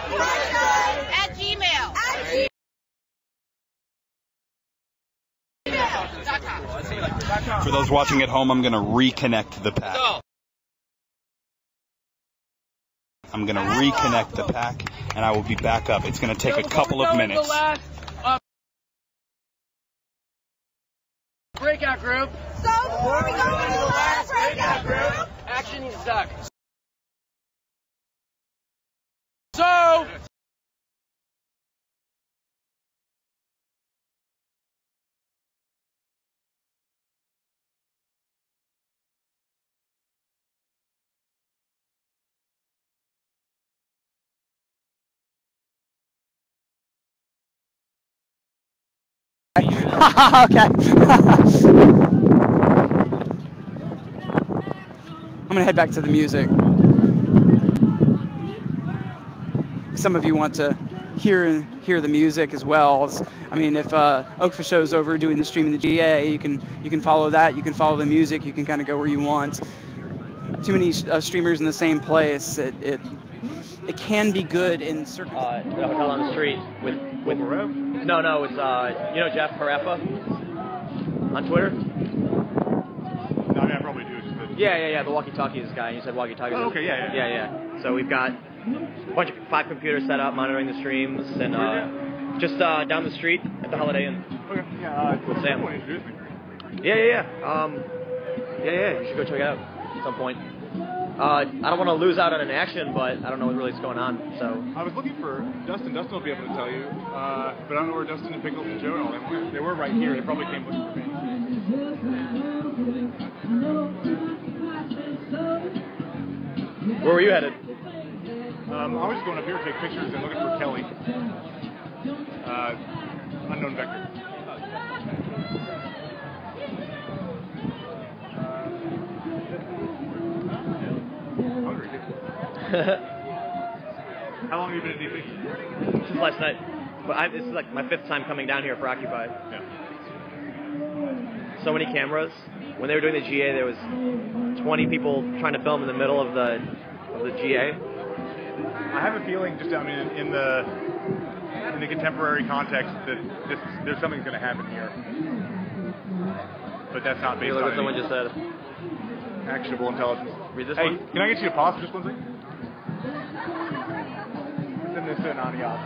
@gmail.com. For those watching at home, I'm going to reconnect the pack. I'm going to reconnect the pack, and I will be back up. It's going to take a couple of minutes. Breakout group. So before we go into the last breakout group, Action suck. So. Okay. I'm gonna head back to the music. Some of you want to hear the music as well. I mean, if Oak show's over doing the stream in the GA, you can follow that. You can follow the music. You can kind of go where you want. Too many streamers in the same place. It can be good in certain. The hotel on the street with no, it's you know Jeff Harappa on Twitter. No, I mean I probably do. Yeah. The walkie-talkies guy. You said walkie-talkies. Oh, okay, yeah. So we've got a bunch of 5 computers set up monitoring the streams, and just down the street at the Holiday Inn. Okay. Yeah. With Sam. Someone introduced me. Yeah. You should go check it out at some point. I don't want to lose out on an action, but I don't know what really is going on. So I was looking for Dustin. Dustin will be able to tell you, but I don't know where Dustin and Pickles and Joe and all them were. They were right here. They probably came looking for me. where were you headed? I was just going up here to take pictures and looking for Kelly. Unknown vector. Hungry. How long have you been at DC? Since last night. But this is like my 5th time coming down here for Occupy. Yeah. So many cameras. When they were doing the GA, there was 20 people trying to film in the middle of the GA. I have a feeling, just I mean, in the contemporary context, that there's something going to happen here, but that's not based Look on what someone just said. actionable intelligence. Read this Hey, one. can I get you to pause for just one second? Send this to Ananias.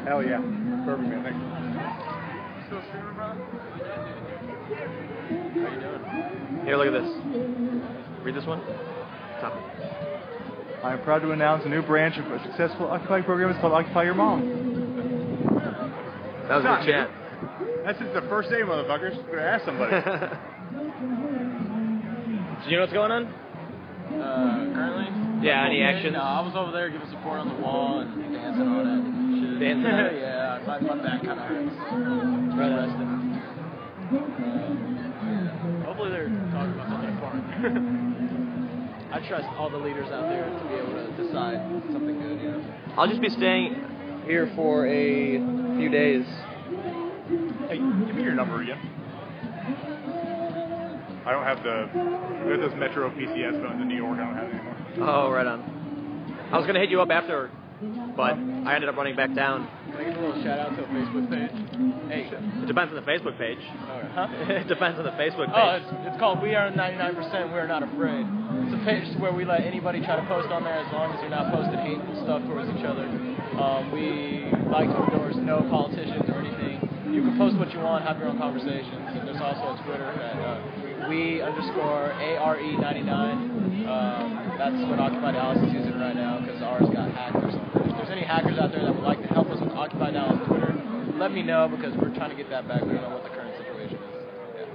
Hell yeah, perfect man. Thanks. Still streaming, brother? How you doing? Here, look at this. Read this one. Top. I am proud to announce a new branch of a successful Occupy program. It's called Occupy Your Mom. That was a good chant. That's just the first day, motherfuckers. Better ask somebody. Do you know what's going on? Currently? Yeah, any action? No, I was over there giving support on the wall and dancing on it. Shit. Dancing on it? Yeah, my back kind of hurts. Right. Resting. Hopefully they're talking about something important. I trust all the leaders out there to be able to decide something good, you know. I'll just be staying here for a few days. Hey, give me your number again. I don't have we have those Metro PCS phones in New York. I don't have it anymore. Oh, right on. I was going to hit you up after, but I ended up running back down. Can I give a little shout out to a Facebook page? Hey. It depends on the Facebook page. Huh? It depends on the Facebook page. Oh, it's called We Are 99%, We're Not Afraid. It's a page where we let anybody try to post on there as long as you're not posting hateful stuff towards each other. We like to endorse no politicians or anything. You can post what you want, have your own conversations. And there's also a Twitter at we_ARE99. That's what Occupy Dallas is using right now because ours got hacked or something. If there's any hackers out there that would like to help us with Occupy Dallas Twitter, let me know because we're trying to get that back. We don't know what the current situation is.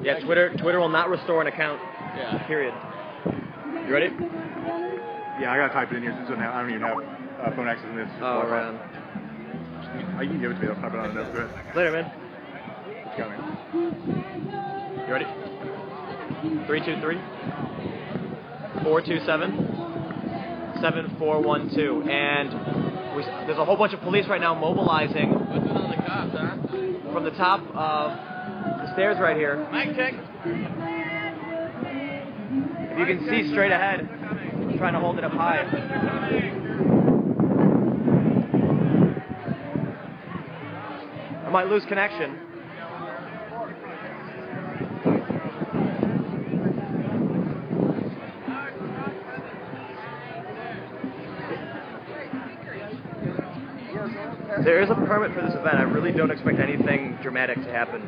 Yeah, Twitter will not restore an account. Yeah. Period. You ready? Yeah, I gotta type it in here since I don't even have phone access in this. Oh, right on. You can give it to me. I'll type it on the note. Go ahead. Later, man. Let's go, man. You ready? 323-427-7412. And there's a whole bunch of police right now mobilizing from the top of the stairs right here. Mic check. If you can see straight ahead, I'm trying to hold it up high. I might lose connection. There is a permit for this event. I really don't expect anything dramatic to happen.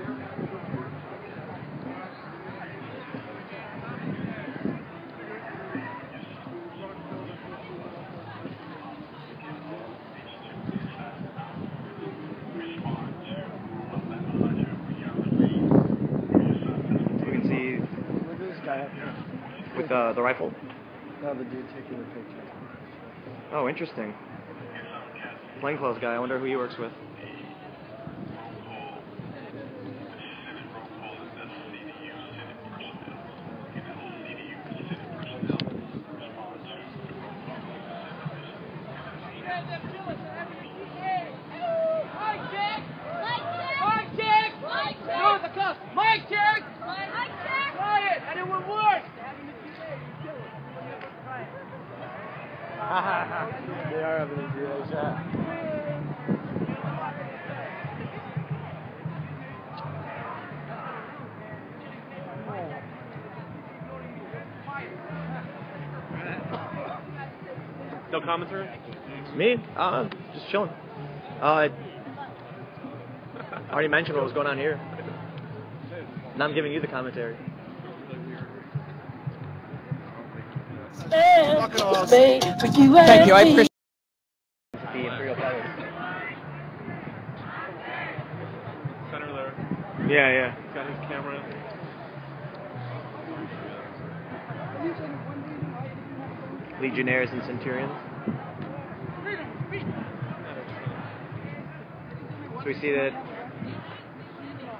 We can see with the rifle. No, the dude taking the picture. Oh, interesting. Plainclothes guy. I wonder who he works with. They are having a GA shot. No commentary? Me? Just chilling. I already mentioned what was going on here. Now I'm giving you the commentary. Thank you. I appreciate. The Imperial Pirates. Center there. Yeah. He's got his camera. Legionnaires and Centurions. So we see that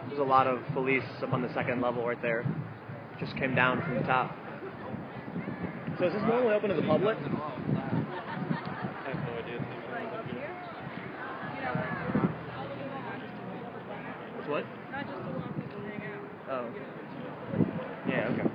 there's a lot of police up on the second level right there. Just came down from the top. So is this normally open to the public? I have no idea. It's what? Not just the long people hang out. Oh. Yeah, okay.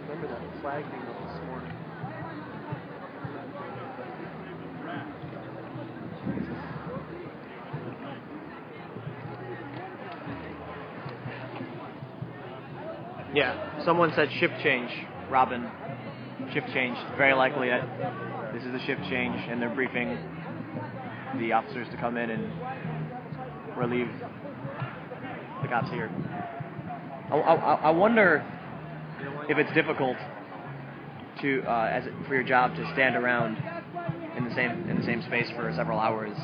Remember that flag thing up this morning? Yeah, someone said shift change, Robin. Shift change. Very likely that this is the shift change, and they're briefing the officers to come in and relieve the cops here. I wonder if it's difficult to, for your job to stand around in the same space for several hours.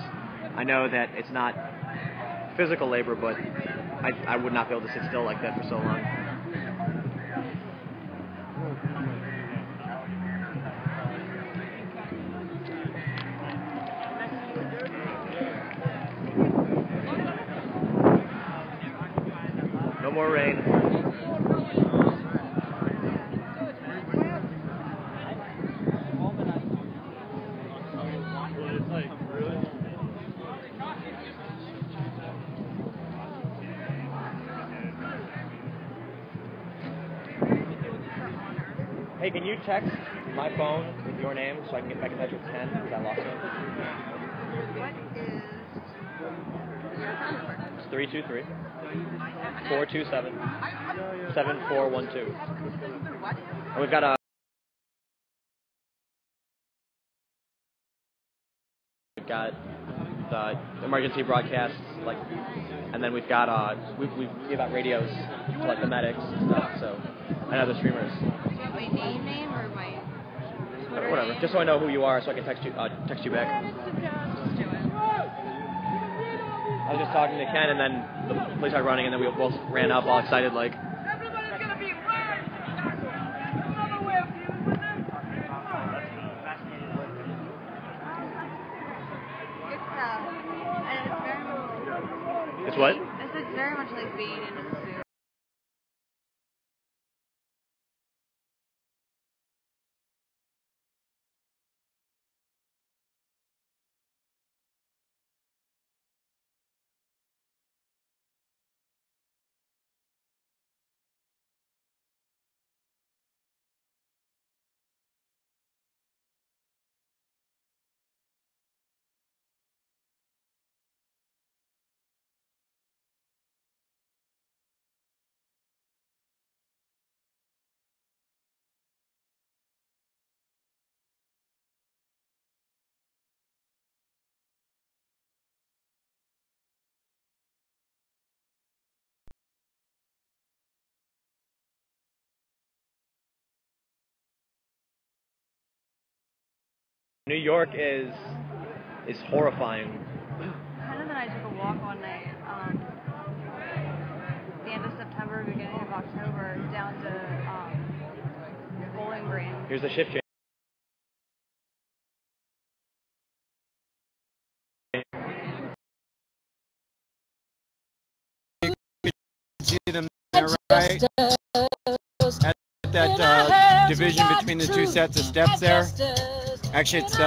I know that it's not physical labor, but I would not be able to sit still like that for so long. No more rain. Hey, can you text my phone with your name so I can get back in touch with Ken because I lost it? What is your phone number? It's 323 427 7412. What? And we've got a the emergency broadcasts, like, and then we've got we give out radios to like the medics and stuff. So and other streamers. Do you have my name or my Twitter Whatever. name? Just so I know who you are, so I can text you back. Just sit down. Just do it. I was just talking to Ken, and then the police started running, and then we both ran up, all excited, like. Everybody's gonna be right. It's very much. It's what? It's very much like being in a New York is horrifying. Hannah and I took a walk one night, the end of September, beginning of October, down to Bowling Green. Here's the shift change. See them there, right? At that division between the two sets of steps there. Actually, it's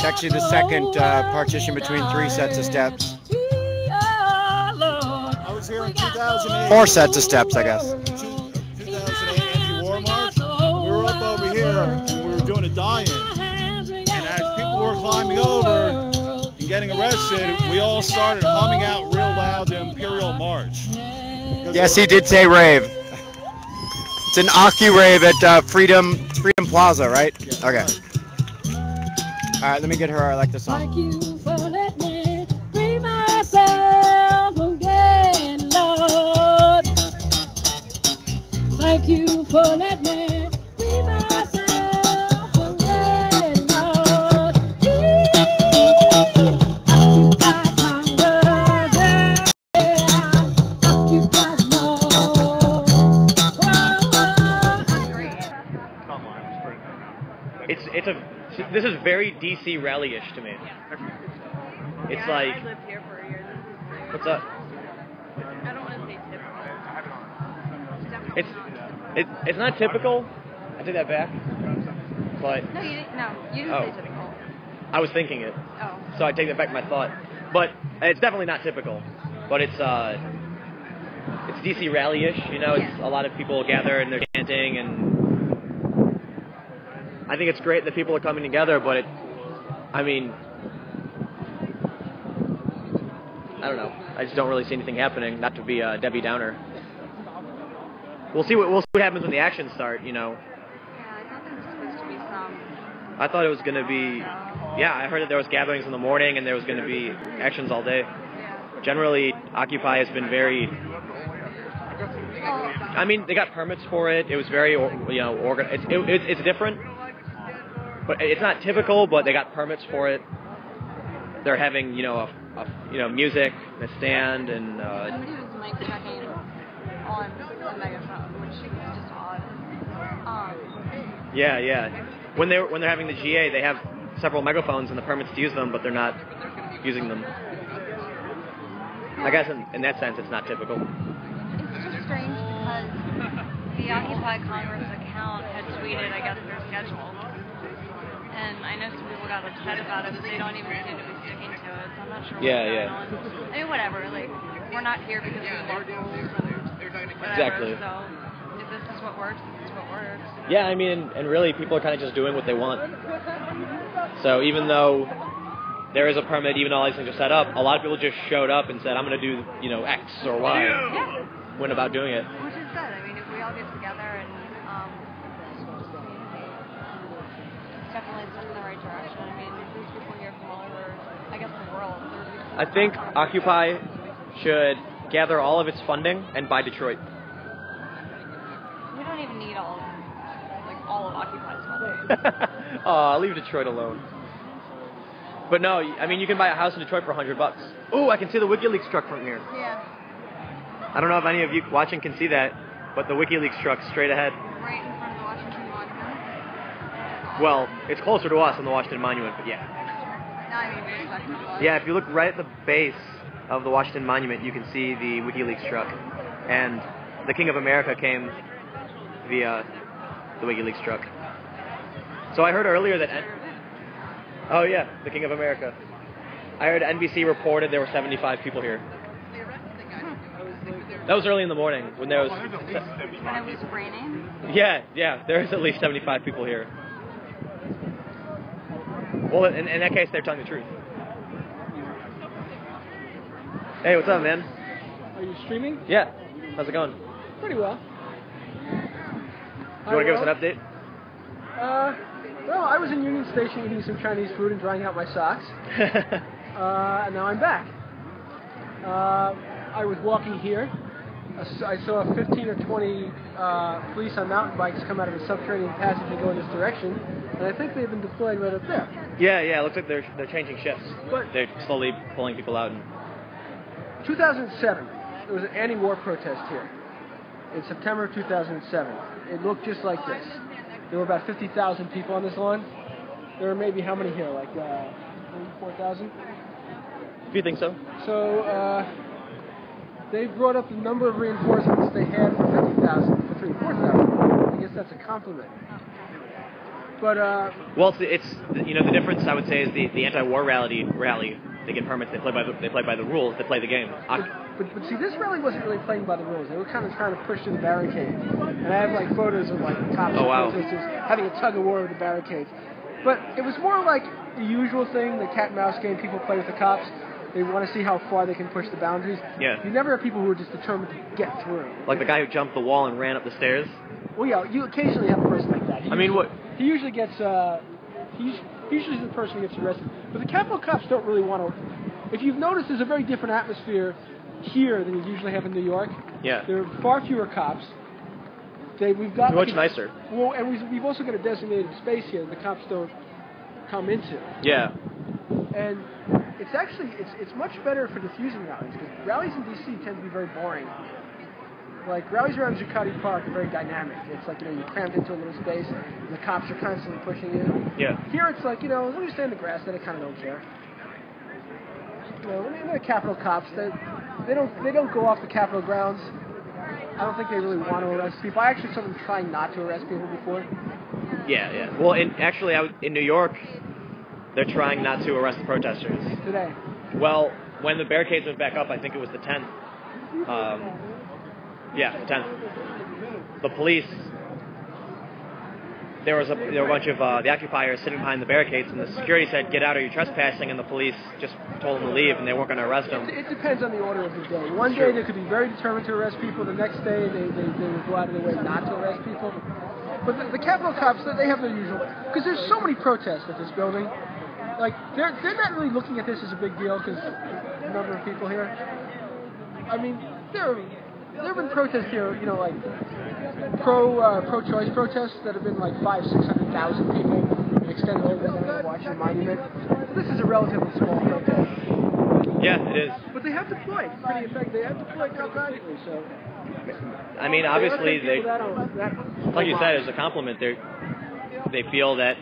actually the second partition between three sets of steps. I was here in 2008. 4 sets of steps, I guess. 2008 anti-war march. We were up over here and we were doing a die-in. And as people were climbing over and getting arrested, we all started humming out real loud the Imperial March. Yes, he did say rave. It's an Occu-rave at Freedom Plaza, right? Yeah. Okay. All right, let me get her. I like the song. Thank you for letting me free myself again, Lord. Thank you for letting me free myself again, Lord. Occupy Congress, occupy This is very DC rally-ish to me. It's like, I lived here for a year. what's up? I don't want to say typical. It's it's not typical. I take that back. But No, you didn't Oh. say typical. I was thinking it, Oh. so I take that back my thought. But it's definitely not typical. But it's DC rally-ish. You know, it's a lot of people gather and they're chanting, and I think it's great that people are coming together. But I mean, I don't know. I just don't really see anything happening. Not to be a Debbie Downer. We'll see what happens when the actions start. You know. Yeah, I thought there was supposed to be some. I thought it was going to be. Yeah, I heard that there was gatherings in the morning and there was going to be actions all day. Yeah. Generally, Occupy has been very. I mean, they got permits for it. It was very, it's different, but it's not typical. But they got permits for it. They're having, music, a stand, and. Somebody was mic checking on the megaphone, which is just odd. Yeah. When they're having the GA, they have several megaphones and the permits to use them, but they're not using them. I guess in that sense, it's not typical. It's just strange because the Occupy Congress account had tweeted, I guess, their schedule. And I know some people got upset about it, but they don't even seem to be sticking to it, so I'm not sure what's going on. I mean, whatever, like, we're not here because we love rules and whatever, Exactly. so if this is what works, this is what works. Yeah, I mean, and really, people are kind of just doing what they want. So even though there is a permit, even though all these things are set up, a lot of people just showed up and said, I'm going to do, X or Y. Yeah. Went about doing it. Which is good. I mean, if we all get together and just communicate, it's definitely a step in the right direction. I mean, there's people here from all over, I guess, the world. I think Occupy should gather all of its funding and buy Detroit. We don't even need all of Occupy's funding. Leave Detroit alone. But no, I mean, you can buy a house in Detroit for $100. Ooh, I can see the WikiLeaks truck from here. Yeah. I don't know if any of you watching can see that, but the WikiLeaks truck's straight ahead. Right in front of the Washington Monument. Well, it's closer to us than the Washington Monument, but yeah. No, I mean, respectful to us. Yeah, if you look right at the base of the Washington Monument, you can see the WikiLeaks truck. And the King of America came via the WikiLeaks truck. So I heard earlier that... Oh yeah, the King of America. I heard NBC reported there were 75 people here. That was early in the morning when there was... When it was raining? Yeah, there was at least 75 people here. Well, in that case, they're telling the truth. Hey, what's up, man? Are you streaming? Yeah. How's it going? Pretty well. You want to give us an update? Well, I was in Union Station eating some Chinese food and drying out my socks. And now I'm back. I was walking here. I saw 15 or 20 police on mountain bikes come out of a subterranean passage and go in this direction. And I think they've been deployed right up there. Yeah, it looks like they're changing shifts. But they're slowly pulling people out. 2007, there was an anti-war protest here in September of 2007. It looked just like this. There were about 50,000 people on this lawn. There were maybe how many here? Like 4,000? If you think so. So they brought up the number of reinforcements they had for 50,000 for 3,000. I guess that's a compliment. But well, it's the difference I would say is the anti-war rally. They get permits. They play by the rules. They play the game. But see, this rally wasn't really playing by the rules. They were kind of trying to push through the barricades. And I have like photos of like the cops protesters having a tug of war with the barricades. But it was more like the usual thing, the cat and mouse game people play with the cops. They want to see how far they can push the boundaries. Yeah. You never have people who are just determined to get through. Like the guy who jumped the wall and ran up the stairs. Well, yeah, you occasionally have a person like that. What? He usually gets. He's usually the person who gets arrested. But the Capitol cops don't really want to. If you've noticed, there's a very different atmosphere here than you usually have in New York. Yeah. There are far fewer cops. We've got much nicer. Well, and we've also got a designated space here that the cops don't come into. Yeah. And it's actually it's much better for diffusing rallies because rallies in D.C. tend to be very boring. Like rallies around Zuccotti Park are very dynamic. It's like you're crammed into a little space, and the cops are constantly pushing you. Yeah. Here it's like as long as you stay in the grass, then I kind of don't care. In the Capitol cops, they don't go off the Capitol grounds. I don't think they really want to arrest people. I actually saw them trying not to arrest people before. Yeah. Well, actually, out in New York, they're trying not to arrest the protesters. Today. Well, when the barricades went back up, I think it was the 10th. The 10th. The police. There were a bunch of the occupiers sitting behind the barricades, and the security said, "Get out, or you're trespassing," and the police just told them to leave, and they weren't going to arrest them. It depends on the order of the day. One day they could be very determined to arrest people. The next day they would go out of their way not to arrest people. But the Capitol cops, they have their usual, because there's so many protests at this building. Like they're not really looking at this as a big deal because the number of people here. I mean, there have been protests here, like pro-choice protests that have been like 500,000-600,000 people extended over the Washington Monument. This is a relatively small protest. Yeah, it is. But they have deployed pretty effective. They have deployed pretty practically. So. I mean, obviously, like you said, as a compliment, they feel that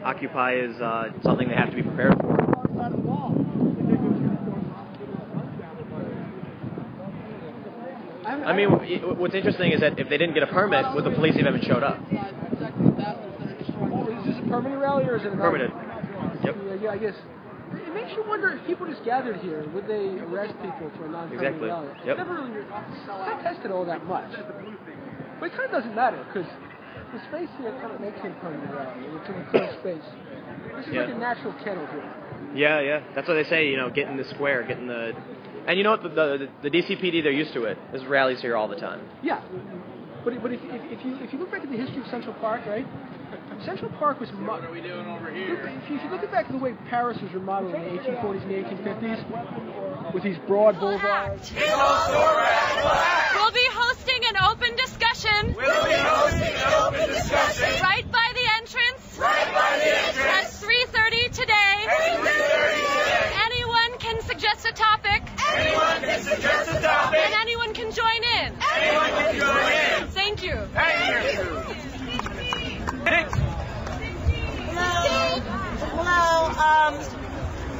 Occupy is something they have to be prepared for. I mean, what's interesting is that if they didn't get a permit, would the police even showed up? Is this a permanent rally or is it a permanent? Yep. Yeah, I guess. It makes you wonder if people just gathered here, would they arrest people for a non-permanent rally? Yep. It's not tested all that much. But it kind of doesn't matter because the space here kind of makes it a permanent rally. It's an enclosed space. This is like a natural kennel here. Yeah. That's what they say, get in the square, get in the... And you know what, the DCPD, they're used to it. There's rallies here all the time. Yeah. But if you look back at the history of Central Park, right? Central Park was... What are we doing over here? If you look back at the way Paris was remodeled in the 1840s and the 1850s, with these broad boulevards... We'll be hosting an open discussion. Right by the entrance. At 3:30 today. Anyone can suggest a topic. And anyone can join in. Thank you. Hello.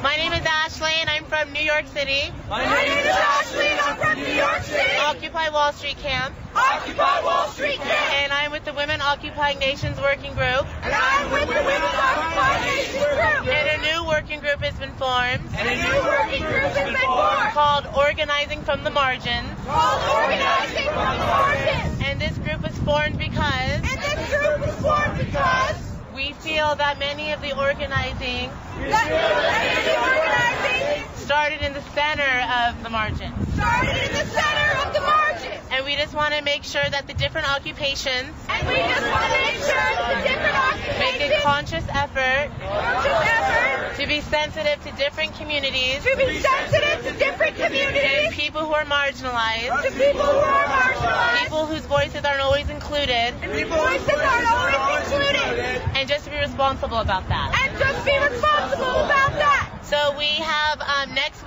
My name is Ashley, and I'm from New York City. My name is Ashley, and I'm from New York City. Occupy Wall Street Camp. And I'm with the Women Occupying Nations Working Group. And a new working group has been formed. Called Organizing from the Margins. And this group was formed because... we feel that many of the organizing started in the center of the margin. And we just want to make sure that the different occupations make a conscious effort to be sensitive to different communities, and people who are marginalized, people people whose voices aren't always included. And just to be responsible about that. So we have next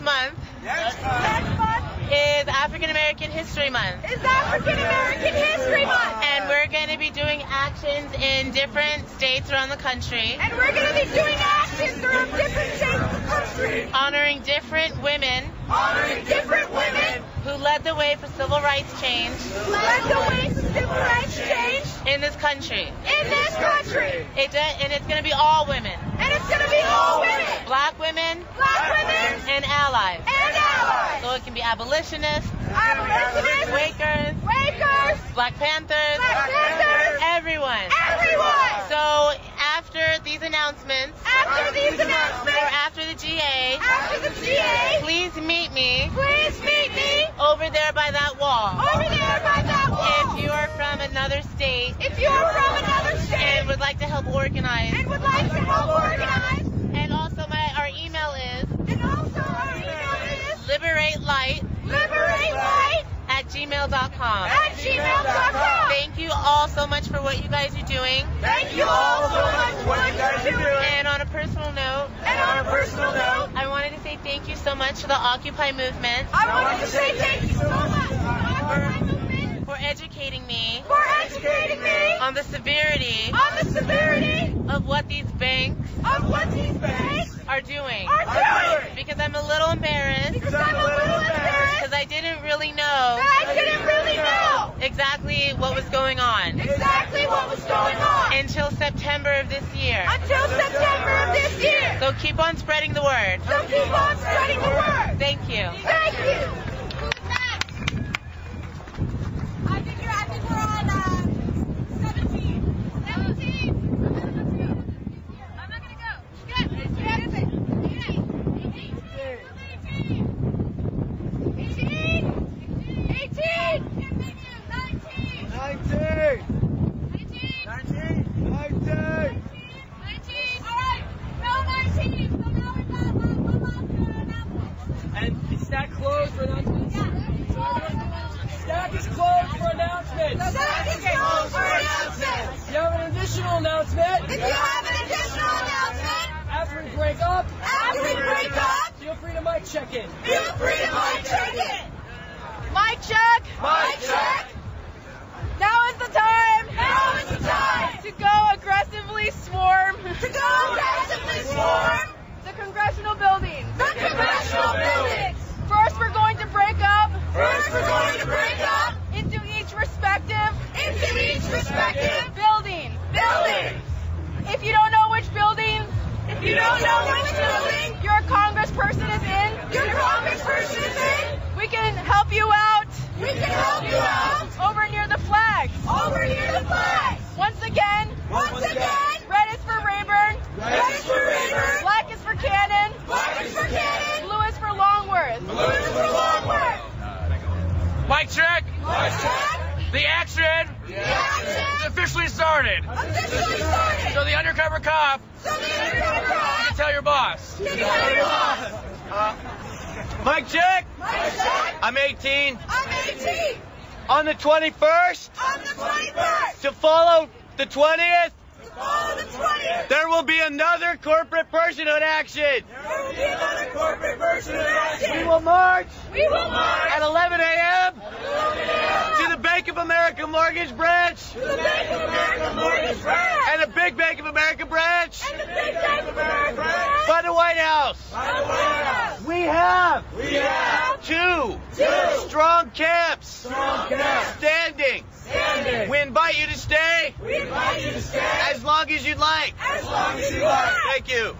month is African American History Month. And we're going to be doing actions in different states around the country. Honoring different women. Who led the way for civil rights change. In this country. And it's going to be all women. Black women. And allies. So it can be abolitionists. Quakers. Black Panthers. Everyone. So after these announcements. Or after the GA. Please meet me. Over there by that wall. If you are from another state. And would like to help organize. And also our email is. liberatelight@gmail.com. Thank you all so much for what you guys are doing. And on a personal note. I wanted to say thank you so much to the Occupy movement. For educating me. On the severity. Of what these banks. Are doing. Because I'm a little embarrassed. Because I didn't really know. Exactly what was going on. Until September of this year. So keep on spreading the word. Thank you. I think we're on 17. I'm not gonna go. Good. 21st? To follow the 20th? There will be another corporate personhood action. We will march. At 11 a.m. To the Bank of America mortgage branch. And the big Bank of America branch. By the White House. We have two strong camps. Standing. We invite you to stay. As long as you'd like. Thank you.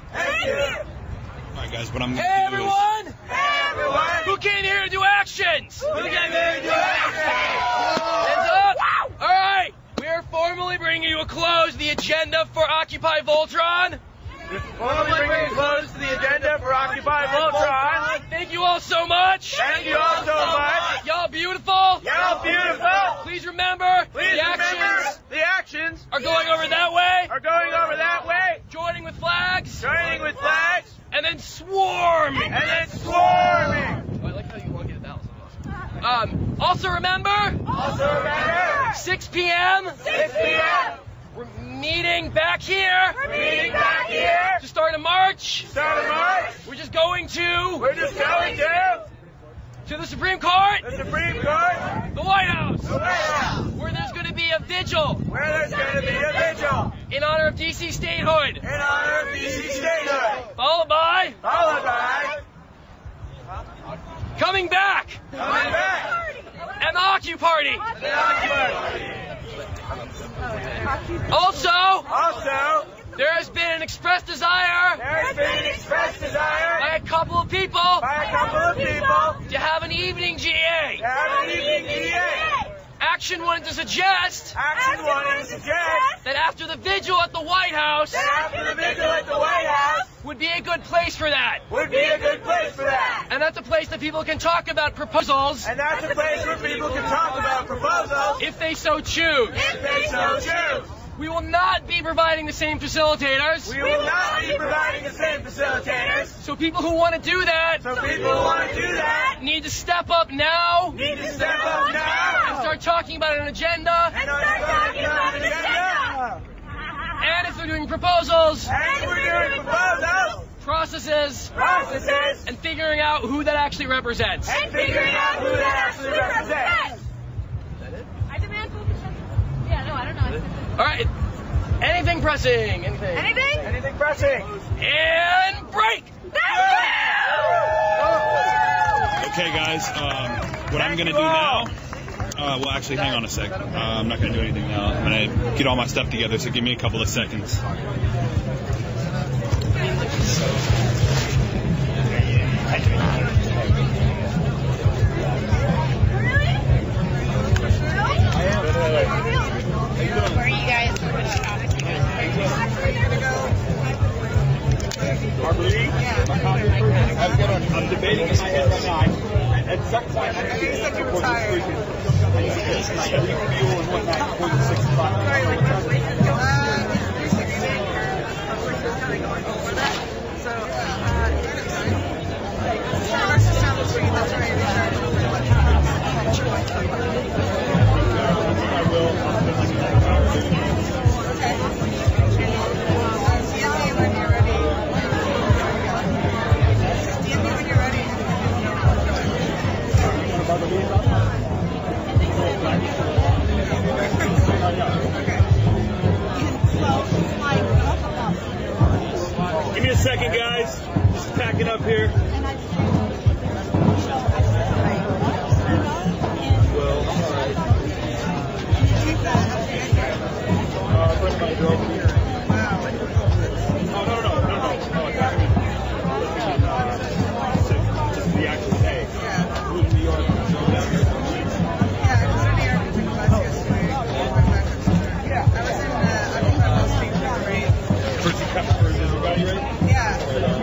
All right, guys, what I'm going to do everyone! is... Hey, everyone! Who came here to do actions? Who came here to do actions? Hands up! All right, we are formally bringing you a close the agenda for Occupy Voltron. Formally bringing a close to the agenda for Occupy Voltron. Thank you all so much. Thank you all so much. Y'all beautiful. Y'all beautiful. Please remember, the actions are going over that way. Joining with flags. And then swarming. Oh, I like how you want to get it that was awesome. Also remember, 6 p.m. 6 p.m. We're meeting back here. To start a march. We're just going to the Supreme Court. The White House. Where there's going to be a vigil. In honor of D.C. statehood. Followed by. Coming back. And the Occupy Party. Also, there has been an expressed desire by a couple of people to have an evening GA. Action wanted to suggest that after the vigil at the White House would be a good place for that. And that's a place that people can talk about proposals. If they so choose. We will not be providing the same facilitators. So people who want to do that need to step up now. And start talking about an agenda. And if they're doing proposals, processes, and figuring out who that actually represents. I demand full consent. Yeah, no, I don't know. All right. Anything pressing? Anything pressing? And break! Okay, guys. What I'm going to do now... well, actually, hang on a sec. I'm not going to do anything now. I'm going to get all my stuff together, so give me a couple of seconds. Where are you guys? I'm debating in my head right now. At some point, I think that you're retired. I need to get refuel and whatnot before the 6 o'clock. Give me a second, guys. Just packing up here. The actual day. New York. First you cut for everybody, right? Yeah.